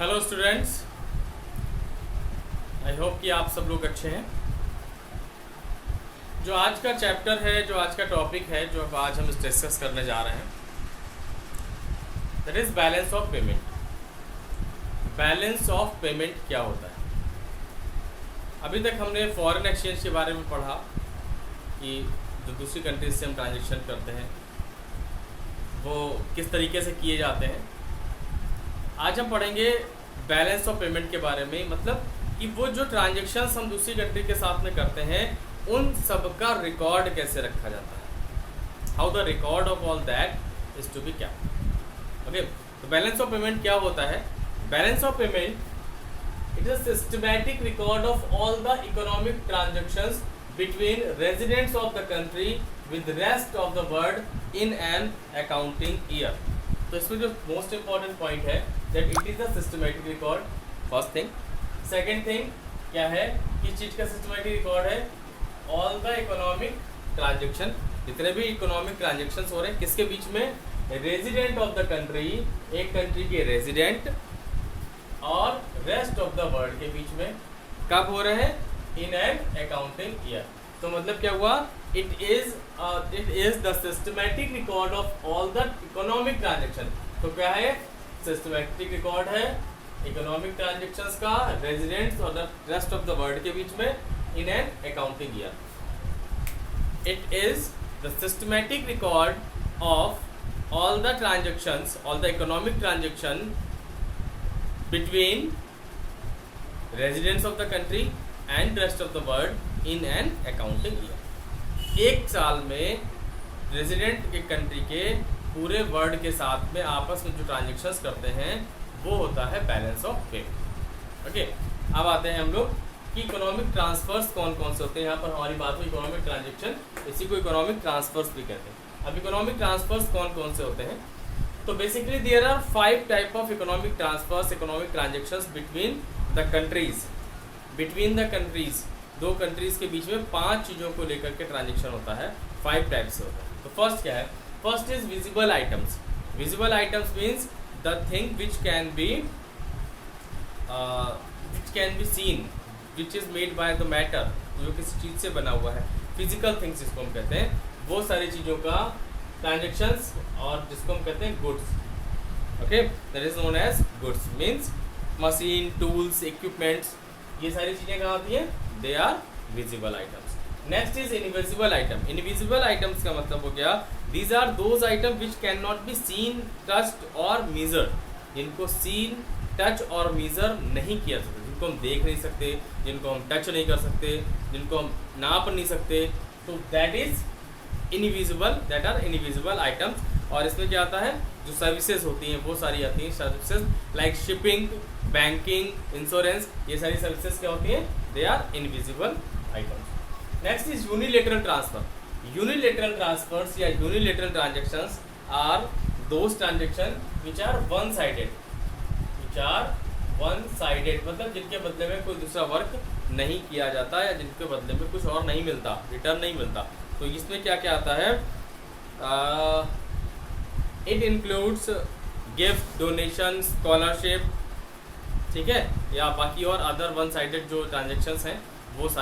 Hello students, I hope कि आप सब लोग अच्छे हैं। जो आज का चैप्टर है, जो आज का टॉपिक है, जो आज हम डिस्कस करने जा रहे हैं, that is balance of payment. Balance of payment क्या होता है? अभी तक हमने फॉरेन एक्सचेंज के बारे में पढ़ा कि जो दूसरी कंट्रीज से हम ट्रांजेक्शन करते हैं वो किस तरीके से किए जाते हैं। आज हम पढ़ेंगे बैलेंस ऑफ पेमेंट के बारे में, मतलब कि वो जो ट्रांजेक्शन्स हम दूसरी कंट्री के साथ में करते हैं उन सब का रिकॉर्ड कैसे रखा जाता है, how the record of all that is to be kept. Okay, तो बैलेंस ऑफ पेमेंट क्या होता है? Balance of payment it is a systematic record of all the economic transactions between residents of the country with rest of the world in an accounting year. तो इसमें जो most important point है that it is a systematic record, first thing. Second thing क्या है, किस चीज़ का systematic record है? All the economic transaction, जितने भी इकोनॉमिक ट्रांजेक्शन हो रहे हैं किसके बीच में? रेजिडेंट ऑफ द कंट्री, एक कंट्री के रेजिडेंट, और रेस्ट ऑफ द वर्ल्ड के बीच में कब हो रहे हैं? इन एन अकाउंटिंग ईयर। तो मतलब क्या हुआ? It is the systematic record of all the economic transaction. तो क्या है? सिस्टमैटिक रिकॉर्ड है इकोनॉमिक ट्रांजेक्शंस का रेजिडेंट्स और the rest of the world के बीच में इन an accounting year. It is the systematic record of all the transactions, all the economic transaction between residents of the country and rest of the world in an accounting year. एक साल में resident के country के पूरे world के साथ में आपस में जो ट्रांजेक्शन्स करते हैं वो होता है बैलेंस ऑफ पेमेंट। ओके, अब आते हैं हम लोग कि इकोनॉमिक ट्रांसफर्स कौन कौन से होते हैं। यहाँ पर हमारी बात हुई इकोनॉमिक ट्रांजेक्शन, इसी को इकोनॉमिक ट्रांसफर्स भी कहते हैं। अब इकोनॉमिक ट्रांसफर्स कौन कौन से होते हैं? तो basically there are 5 type of economic transfers, economic transactions between the countries. Between the countries, दो कंट्रीज के बीच में 5 चीज़ों को लेकर के ट्रांजेक्शन होता है, 5 टाइप से होता है। तो फर्स्ट क्या है? First is visible items. Visible items means the thing which can be seen, which is made by the matter, जो किसी चीज़ से बना हुआ है, फिजिकल थिंग्स जिसको हम कहते हैं, वो सारी चीज़ों का ट्रांजेक्शन्स, और जिसको हम कहते हैं goods. Okay, that is known as goods, means machine, tools, equipments, ये सारी चीज़ें कहाँ आती हैं? They are visible items. Next is invisible item. Invisible items का मतलब हो गया these are those item which can not be seen, touched और मीजर्ड, जिनको सीन, टच और मीजर नहीं किया जा सकता, जिनको हम देख नहीं सकते, जिनको हम टच नहीं कर सकते, जिनको हम नाप नहीं सकते, तो that is invisible, that are invisible items. और इसमें क्या आता है? जो सर्विसेज होती हैं वो सारी आती हैं, services like shipping, banking, insurance, ये सारी सर्विसेज क्या होती हैं? They are invisible items. Next is unilateral transfer. Unilateral transfers या unilateral transactions are those transaction which are one sided, मतलब जिनके बदले में कोई दूसरा वर्क नहीं किया जाता या जिनके बदले में कुछ और नहीं मिलता, रिटर्न नहीं मिलता। तो इसमें क्या क्या आता है? It includes gift, donation, scholarship, ठीक है, या बाकी और अदर वन साइडेड जो ट्रांजेक्शन्स हैं वो सारे